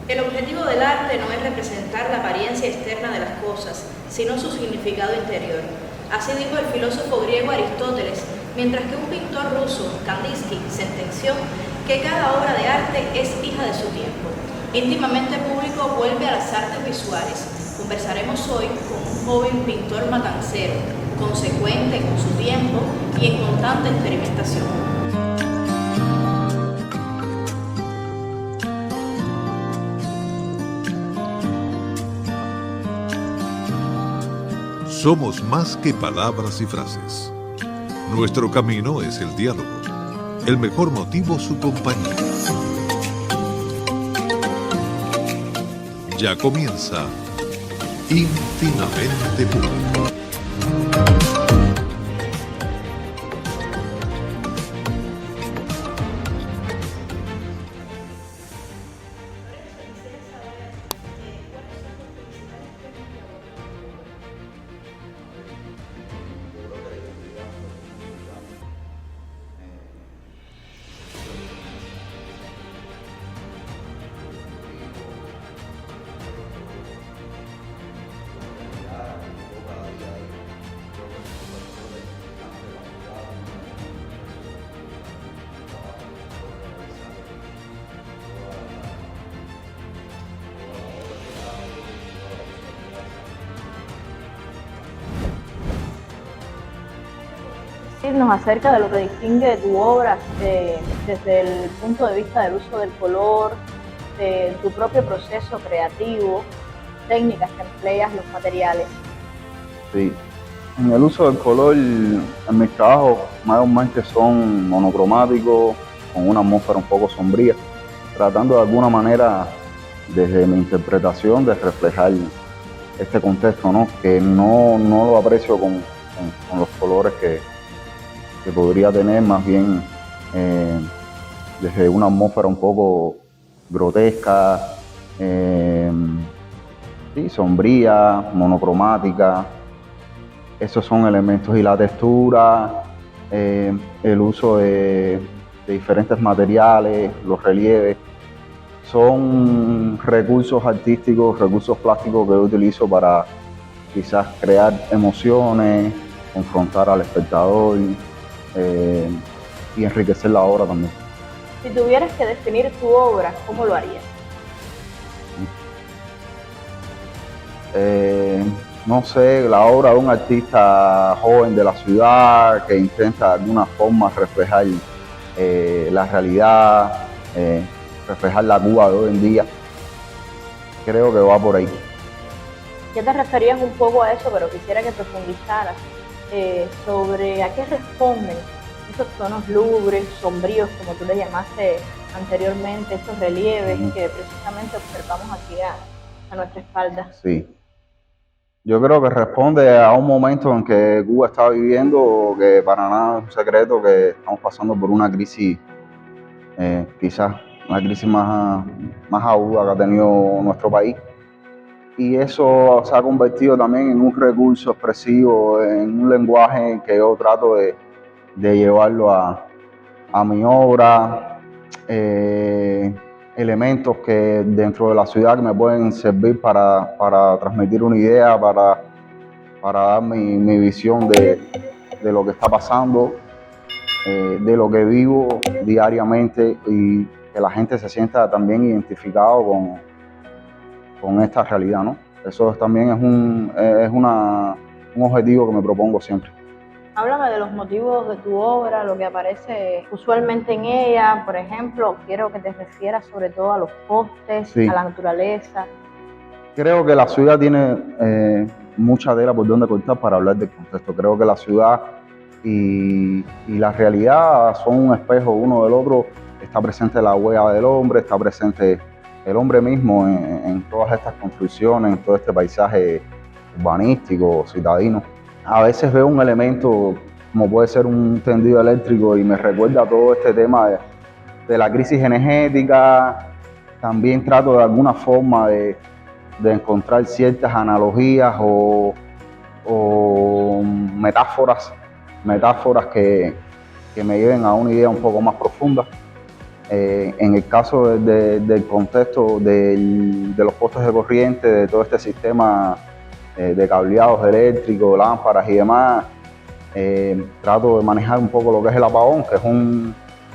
El objetivo del arte no es representar la apariencia externa de las cosas, sino su significado interior. Así dijo el filósofo griego Aristóteles, mientras que un pintor ruso, Kandinsky, sentenció que cada obra de arte es hija de su tiempo. Íntimamente Público vuelve a las artes visuales. Conversaremos hoy con un joven pintor matancero, consecuente con su tiempo y en constante experimentación. Somos más que palabras y frases. Nuestro camino es el diálogo. El mejor motivo, su compañía. Ya comienza Íntimamente Público. Decirnos acerca de lo que distingue de tu obra desde el punto de vista del uso del color, de tu propio proceso creativo, técnicas que empleas, los materiales. Sí, en el uso del color, en mis trabajos mayormente son monocromáticos, con una atmósfera un poco sombría, tratando de alguna manera, desde mi interpretación, de reflejar este contexto, ¿no? Que no lo aprecio con los colores que podría tener, más bien desde una atmósfera un poco grotesca, sí, sombría, monocromática. Esos son elementos, y la textura, el uso de diferentes materiales, los relieves, son recursos artísticos, recursos plásticos que yo utilizo para quizás crear emociones, confrontar al espectador, y enriquecer la obra también. Si tuvieras que definir tu obra, ¿cómo lo harías? No sé, la obra de un artista joven de la ciudad que intenta de alguna forma reflejar la realidad, reflejar la Cuba de hoy en día. Creo que va por ahí. Ya te referías un poco a eso, pero quisiera que profundizaras sobre a qué responden esos tonos lúgubres, sombríos, como tú le llamaste anteriormente, estos relieves que precisamente observamos aquí a nuestra espalda. Sí. Yo creo que responde a un momento en que Cuba está viviendo, que para nada es un secreto, que estamos pasando por una crisis, quizás una crisis más aguda que ha tenido nuestro país. Y eso se ha convertido también en un recurso expresivo, en un lenguaje que yo trato de llevarlo a mi obra, elementos que dentro de la ciudad que me pueden servir para transmitir una idea, para dar mi visión de lo que está pasando, de lo que vivo diariamente, y que la gente se sienta también identificado con esta realidad, ¿no? Eso también es un objetivo que me propongo siempre. Háblame de los motivos de tu obra, lo que aparece usualmente en ella. Por ejemplo, quiero que te refieras sobre todo a los postes, sí, a la naturaleza. Creo que la ciudad tiene mucha tela por donde cortar para hablar del contexto. Creo que la ciudad y la realidad son un espejo uno del otro. Está presente la huella del hombre, está presente el hombre mismo en todas estas construcciones, en todo este paisaje urbanístico, citadino. A veces veo un elemento como puede ser un tendido eléctrico y me recuerda todo este tema de la crisis energética. También trato de alguna forma de encontrar ciertas analogías o metáforas que me lleven a una idea un poco más profunda. En el caso del contexto de los postes de corriente, de todo este sistema de cableados eléctricos, lámparas y demás, trato de manejar un poco lo que es el apagón,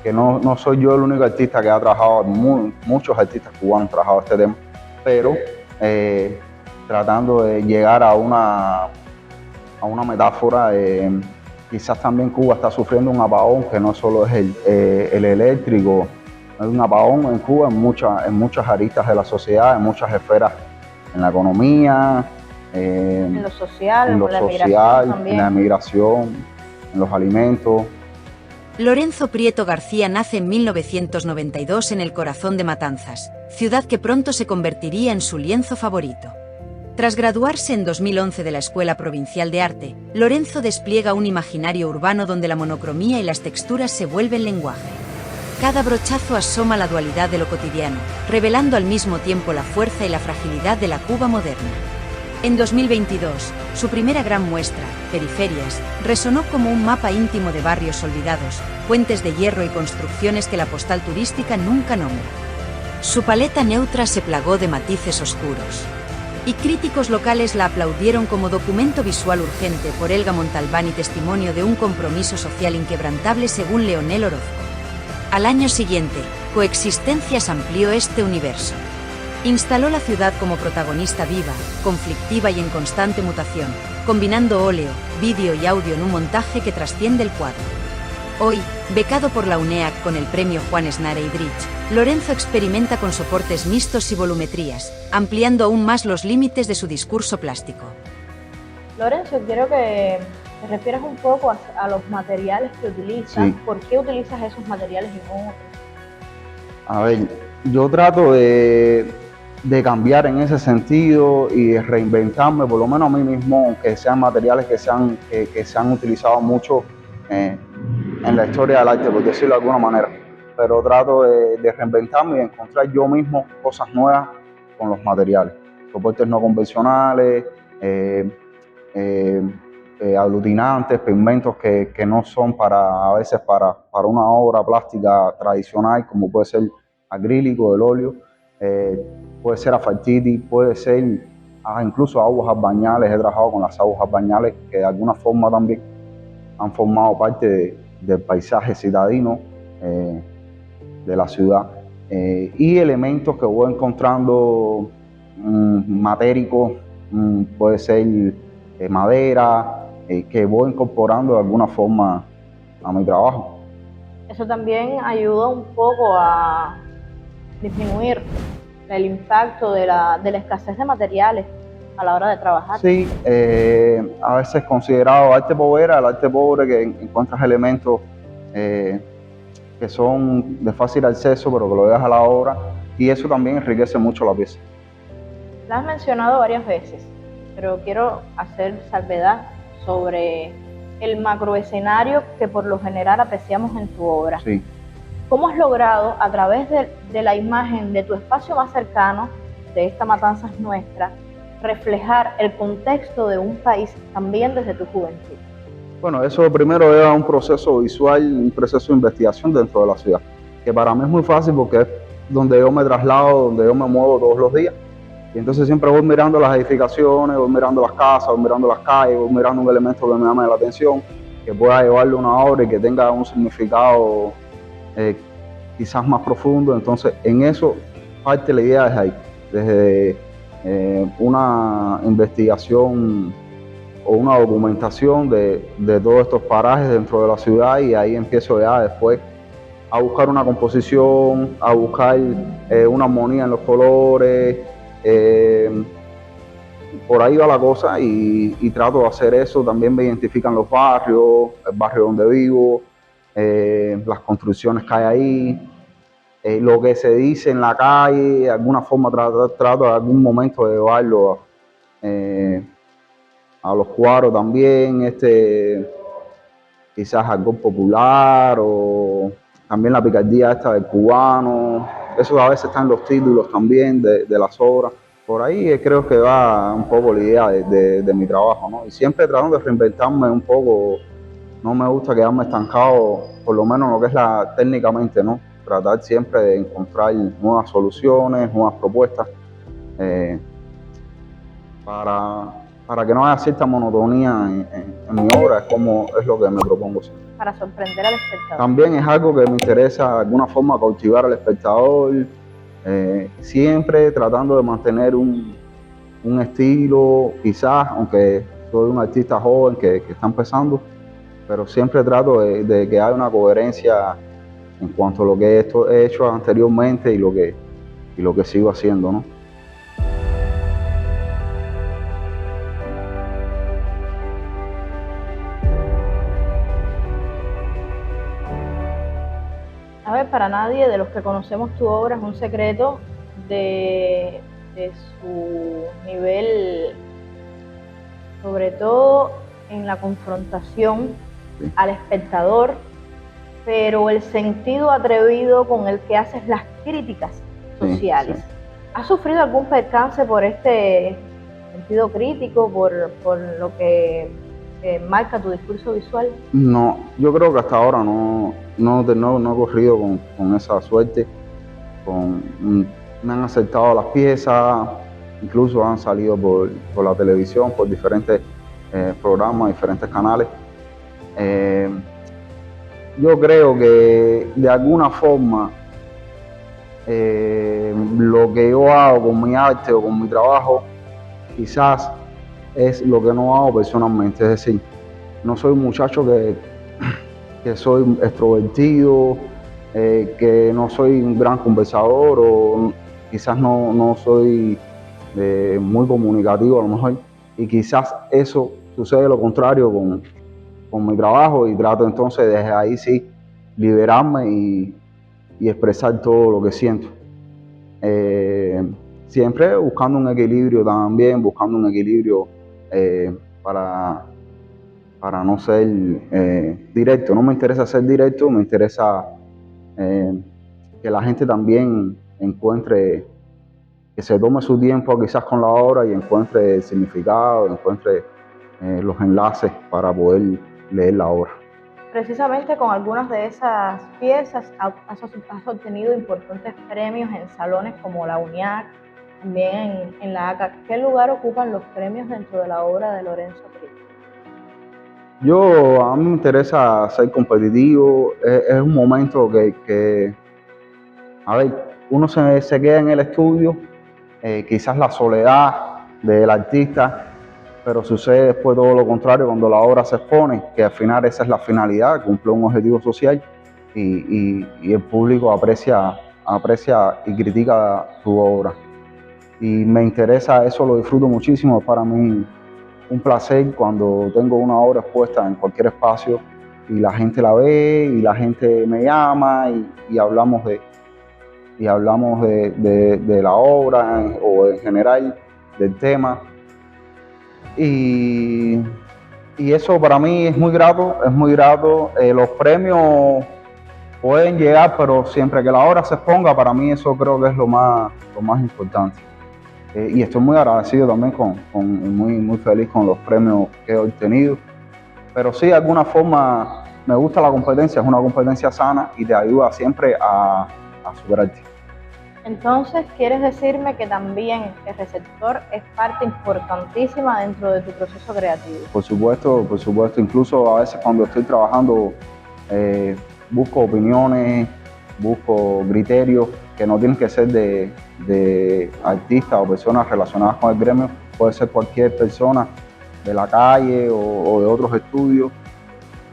que no soy yo el único artista que ha trabajado, muchos artistas cubanos han trabajado este tema, pero tratando de llegar a una metáfora. Quizás también Cuba está sufriendo un apagón que no solo es el eléctrico, hay un apagón en Cuba en muchas aristas de la sociedad, en muchas esferas, en la economía, en lo social, en la emigración, en los alimentos. Lorenzo Prieto García nace en 1992 en el corazón de Matanzas, ciudad que pronto se convertiría en su lienzo favorito. Tras graduarse en 2011 de la Escuela Provincial de Arte, Lorenzo despliega un imaginario urbano donde la monocromía y las texturas se vuelven lenguaje. Cada brochazo asoma la dualidad de lo cotidiano, revelando al mismo tiempo la fuerza y la fragilidad de la Cuba moderna. En 2022, su primera gran muestra, Periferias, resonó como un mapa íntimo de barrios olvidados, puentes de hierro y construcciones que la postal turística nunca nombra. Su paleta neutra se plagó de matices oscuros. Y críticos locales la aplaudieron como documento visual urgente por Elga Montalbán y testimonio de un compromiso social inquebrantable según Leonel Orozco. Al año siguiente, Coexistencias amplió este universo. Instaló la ciudad como protagonista viva, conflictiva y en constante mutación, combinando óleo, vídeo y audio en un montaje que trasciende el cuadro. Hoy, becado por la UNEAC con el premio Juan Snare Idrich, Lorenzo experimenta con soportes mixtos y volumetrías, ampliando aún más los límites de su discurso plástico. Lorenzo, quiero que te refieras un poco a los materiales que utilizas. Sí. ¿Por qué utilizas esos materiales y no otros? A ver, yo trato de cambiar en ese sentido y de reinventarme, por lo menos a mí mismo, aunque sean materiales que se han utilizado mucho en la historia del arte, por decirlo de alguna manera. Pero trato de reinventarme y de encontrar yo mismo cosas nuevas con los materiales. Soportes no convencionales, aglutinantes, pigmentos que no son a veces para una obra plástica tradicional, como puede ser acrílico, el óleo, puede ser asfaltiti, puede ser incluso aguas albañales. He trabajado con las aguas albañales que de alguna forma también han formado parte del paisaje citadino de la ciudad, y elementos que voy encontrando matéricos, puede ser madera, que voy incorporando de alguna forma a mi trabajo. Eso también ayuda un poco a disminuir el impacto de la escasez de materiales a la hora de trabajar. Sí, a veces considerado arte povera, el arte pobre, que encuentras elementos que son de fácil acceso, pero que lo dejas a la obra, y eso también enriquece mucho la pieza. La has mencionado varias veces, pero quiero hacer salvedad sobre el macroescenario que por lo general apreciamos en tu obra. Sí. ¿Cómo has logrado, a través de la imagen de tu espacio más cercano, de esta Matanzas nuestra, reflejar el contexto de un país también desde tu juventud? Bueno, eso primero era un proceso visual, un proceso de investigación dentro de la ciudad, que para mí es muy fácil porque es donde yo me traslado, donde yo me muevo todos los días. Y entonces siempre voy mirando las edificaciones, voy mirando las casas, voy mirando las calles, voy mirando un elemento que me llame la atención, que pueda llevarle una obra y que tenga un significado quizás más profundo. Entonces en eso parte la idea desde ahí, desde una investigación o una documentación de todos estos parajes dentro de la ciudad, y ahí empiezo ya después a buscar una composición, a buscar una armonía en los colores. Por ahí va la cosa, y trato de hacer eso. También me identifican los barrios, el barrio donde vivo, las construcciones que hay ahí, lo que se dice en la calle. De alguna forma trato de algún momento de llevarlo a los cuadros también, quizás algo popular, o también la picardía esta del cubano. Eso a veces está en los títulos también de las obras. Por ahí creo que va un poco la idea de mi trabajo, ¿no? Y siempre tratando de reinventarme un poco. No me gusta quedarme estancado, por lo menos lo que es técnicamente, ¿no? tratar siempre de encontrar nuevas soluciones, nuevas propuestas, para que no haya cierta monotonía en mi obra, es lo que me propongo siempre. Para sorprender al espectador. También es algo que me interesa de alguna forma cautivar al espectador, siempre tratando de mantener un estilo, quizás, aunque soy un artista joven que está empezando, pero siempre trato de que haya una coherencia en cuanto a lo que he hecho anteriormente y lo que sigo haciendo, ¿no? A ver, para nadie de los que conocemos tu obra es un secreto de su nivel, sobre todo en la confrontación al espectador, pero el sentido atrevido con el que haces las críticas sociales. Sí. ¿Has sufrido algún percance por este sentido crítico, por lo que marca tu discurso visual? No, yo creo que hasta ahora no he corrido con esa suerte. Me han aceptado las piezas, incluso han salido por la televisión, por diferentes programas, diferentes canales. Yo creo que de alguna forma lo que yo hago con mi arte o con mi trabajo quizás es lo que no hago personalmente. Es decir, no soy un muchacho que soy extrovertido, que no soy un gran conversador o quizás no soy muy comunicativo a lo mejor, y quizás eso sucede lo contrario con mi trabajo, y trato entonces desde ahí sí liberarme y expresar todo lo que siento. Siempre buscando un equilibrio también, para no ser directo. No me interesa ser directo, me interesa que la gente también encuentre, que se tome su tiempo quizás con la obra y encuentre el significado, encuentre los enlaces para poder leer la obra. Precisamente con algunas de esas piezas has obtenido importantes premios en salones como la UNIAC, también en la ACA. ¿Qué lugar ocupan los premios dentro de la obra de Lorenzo Prieto? A mí me interesa ser competitivo. Es un momento que a ver, uno se queda en el estudio, quizás la soledad del artista, pero sucede después todo lo contrario cuando la obra se expone, que al final esa es la finalidad, cumple un objetivo social y el público aprecia y critica tu obra. Y me interesa, eso lo disfruto muchísimo. Es para mí un placer cuando tengo una obra expuesta en cualquier espacio y la gente la ve y la gente me llama y hablamos de la obra o en general del tema. Y eso para mí es muy grato. Los premios pueden llegar, pero siempre que la obra se exponga, para mí eso creo que es lo más importante. Y estoy muy agradecido también muy feliz con los premios que he obtenido. Pero sí, de alguna forma me gusta la competencia, es una competencia sana y te ayuda siempre a superarte. Entonces, ¿quieres decirme que también el receptor es parte importantísima dentro de tu proceso creativo? Por supuesto. Incluso a veces cuando estoy trabajando busco opiniones, busco criterios que no tienen que ser de artistas o personas relacionadas con el gremio. Puede ser cualquier persona de la calle o de otros estudios.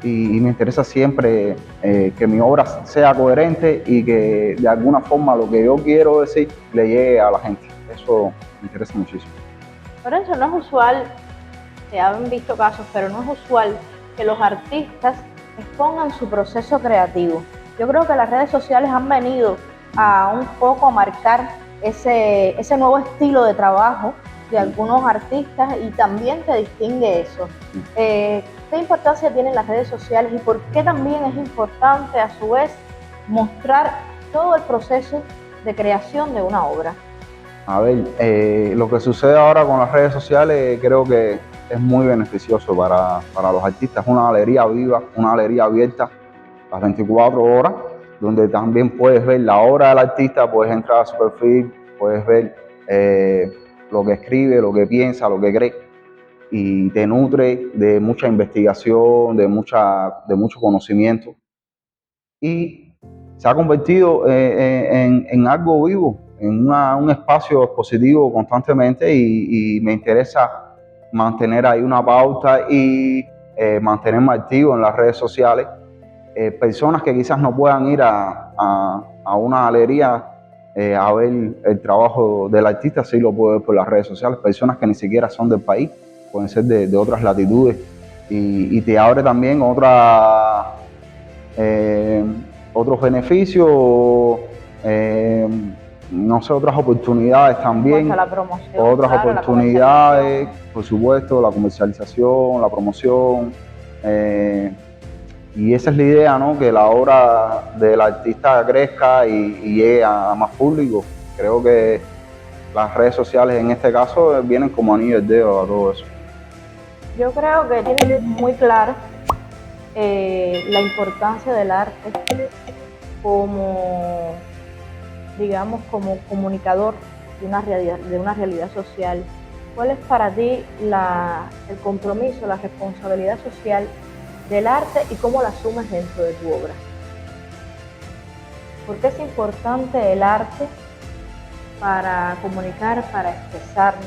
Y me interesa siempre que mi obra sea coherente y que de alguna forma lo que yo quiero decir le llegue a la gente. Eso me interesa muchísimo. Lorenzo, no es usual, se han visto casos, pero no es usual que los artistas expongan su proceso creativo. Yo creo que las redes sociales han venido a un poco a marcar ese nuevo estilo de trabajo de algunos artistas y también te distingue eso. ¿Qué importancia tienen las redes sociales y por qué también es importante a su vez mostrar todo el proceso de creación de una obra? A ver, lo que sucede ahora con las redes sociales creo que es muy beneficioso para los artistas. Es una galería viva, una galería abierta las 24 horas donde también puedes ver la obra del artista, puedes entrar a su perfil, puedes ver lo que escribe, lo que piensa, lo que cree, y te nutre de mucha investigación, de mucho conocimiento, y se ha convertido en algo vivo, en un espacio expositivo constantemente, y me interesa mantener ahí una pauta y mantenerme activo en las redes sociales. Personas que quizás no puedan ir a una galería a ver el trabajo del artista, sí lo pueden ver por las redes sociales. Personas que ni siquiera son del país, pueden ser de otras latitudes, y te abre también otros beneficios, no sé, otras oportunidades también. La promoción, otras claro, oportunidades, por supuesto, la comercialización, la promoción. Y esa es la idea, ¿no? Que la obra del artista crezca y llegue a más público. Creo que las redes sociales en este caso vienen como anillo al dedo a todo eso. Yo creo que tiene muy clara la importancia del arte como, digamos, como comunicador de una realidad social. ¿Cuál es para ti el compromiso, la responsabilidad social del arte y cómo la asumes dentro de tu obra? ¿Por qué es importante el arte para comunicar, para expresarnos?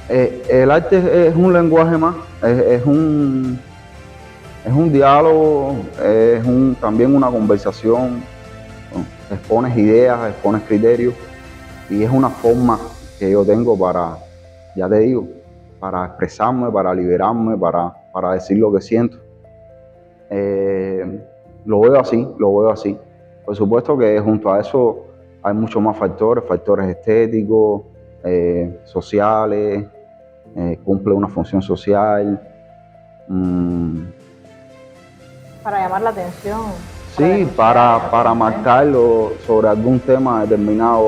El arte es un lenguaje más, es un diálogo, también una conversación. Expones ideas, expones criterios, y es una forma que yo tengo para, ya te digo, para expresarme, para liberarme, para decir lo que siento. Lo veo así. Por supuesto que junto a eso hay muchos más factores estéticos, sociales, cumple una función social. Para llamar la atención. Sí, para marcarlo sobre algún tema determinado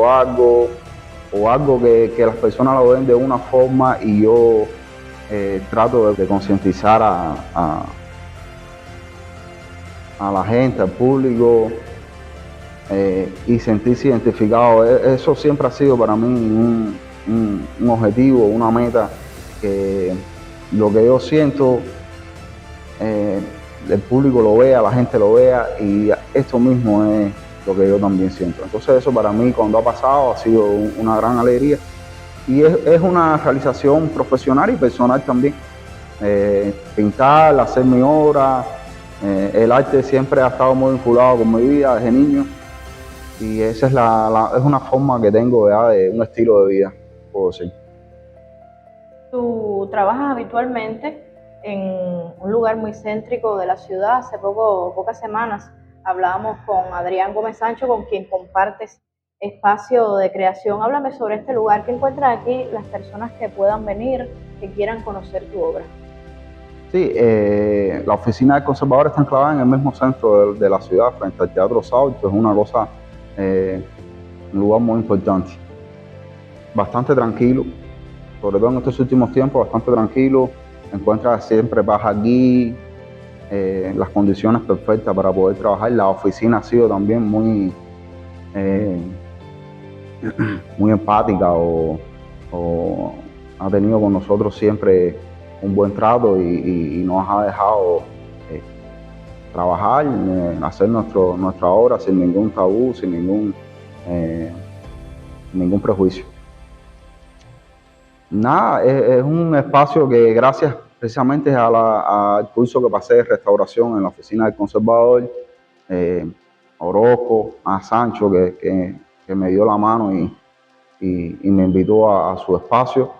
o algo que las personas lo ven de una forma, y yo trato de concientizar a la gente, al público, y sentirse identificado. Eso siempre ha sido para mí un objetivo, una meta, que lo que yo siento el público lo vea, la gente lo vea, y esto mismo es lo que yo también siento. Entonces eso para mí, cuando ha pasado, ha sido una gran alegría, y es una realización profesional y personal también. Pintar, hacer mi obra, el arte siempre ha estado muy vinculado con mi vida desde niño, y esa es una forma que tengo ya de un estilo de vida, puedo decir. Tú trabajas habitualmente en un lugar muy céntrico de la ciudad. Hace pocas semanas hablábamos con Adrián Gómez Sancho, con quien compartes espacio de creación. Háblame sobre este lugar. ¿Qué encuentran aquí las personas que puedan venir, que quieran conocer tu obra? Sí, la oficina del conservador está enclavada en el mismo centro de la ciudad, frente al Teatro Salto. Es una cosa, un lugar muy importante. Bastante tranquilo, sobre todo en estos últimos tiempos, bastante tranquilo. Encuentras siempre paz aquí, las condiciones perfectas para poder trabajar. La oficina ha sido también muy empática, o ha tenido con nosotros siempre un buen trato, y nos ha dejado trabajar, hacer nuestra obra sin ningún tabú, sin ningún prejuicio. Nada, es un espacio que, gracias precisamente al curso que pasé de restauración en la oficina del conservador, a Orozco, a Sancho, que me dio la mano y me invitó a su espacio.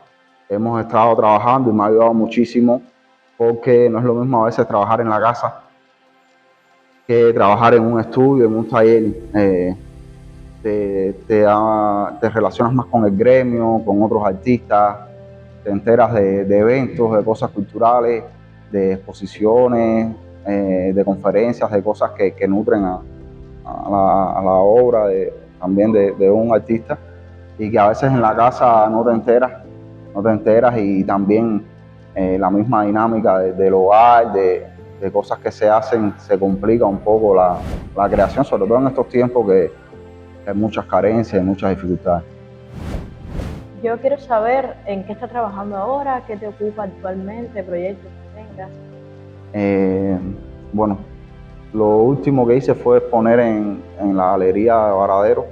Hemos estado trabajando y me ha ayudado muchísimo, porque no es lo mismo a veces trabajar en la casa que trabajar en un estudio, en un taller. Te relacionas más con el gremio, con otros artistas, te enteras de eventos, de cosas culturales, de exposiciones, de conferencias, de cosas que nutren a la obra también de un artista, y que a veces en la casa no te enteras, y también la misma dinámica del hogar, de cosas que se hacen se complica un poco la creación, sobre todo en estos tiempos que hay muchas carencias y muchas dificultades. Yo quiero saber en qué estás trabajando ahora, qué te ocupa actualmente, proyectos que tengas. Bueno, lo último que hice fue exponer en la Galería Varadero,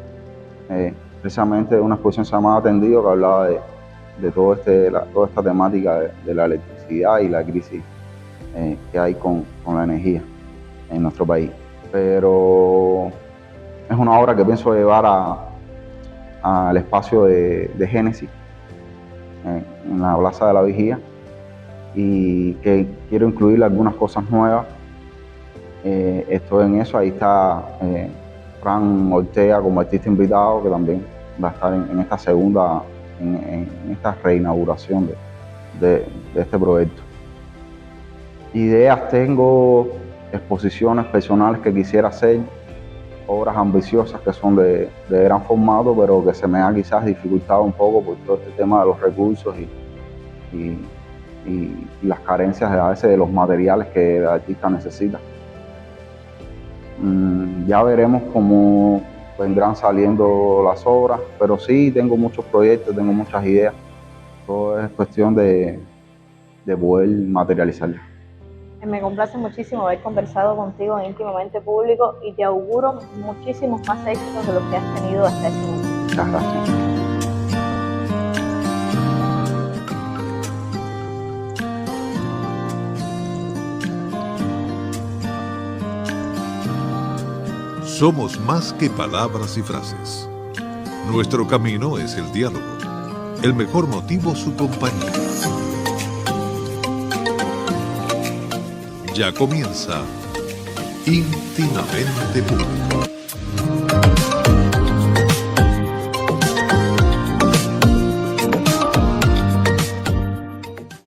precisamente una exposición llamada Tendido, que hablaba de toda esta temática de la electricidad y la crisis que hay con la energía en nuestro país. Pero es una obra que pienso llevar al espacio de Génesis, en la Plaza de la Vigía, y que quiero incluir algunas cosas nuevas. Estoy en eso, ahí está Fran Ortega como artista invitado, que también va a estar en esta segunda, en esta reinauguración de este proyecto. Ideas tengo, exposiciones personales que quisiera hacer, obras ambiciosas que son de gran formato, pero que se me ha quizás dificultado un poco por todo este tema de los recursos y las carencias a veces de los materiales que el artista necesita. Ya veremos cómo vendrán saliendo las obras, pero sí tengo muchos proyectos, tengo muchas ideas. Todo es cuestión de poder materializarlas. Me complace muchísimo haber conversado contigo en Íntimamente Público y te auguro muchísimos más éxitos de los que has tenido hasta este momento. Muchas gracias. Somos más que palabras y frases. Nuestro camino es el diálogo. El mejor motivo, su compañía. Ya comienza Íntimamente Público.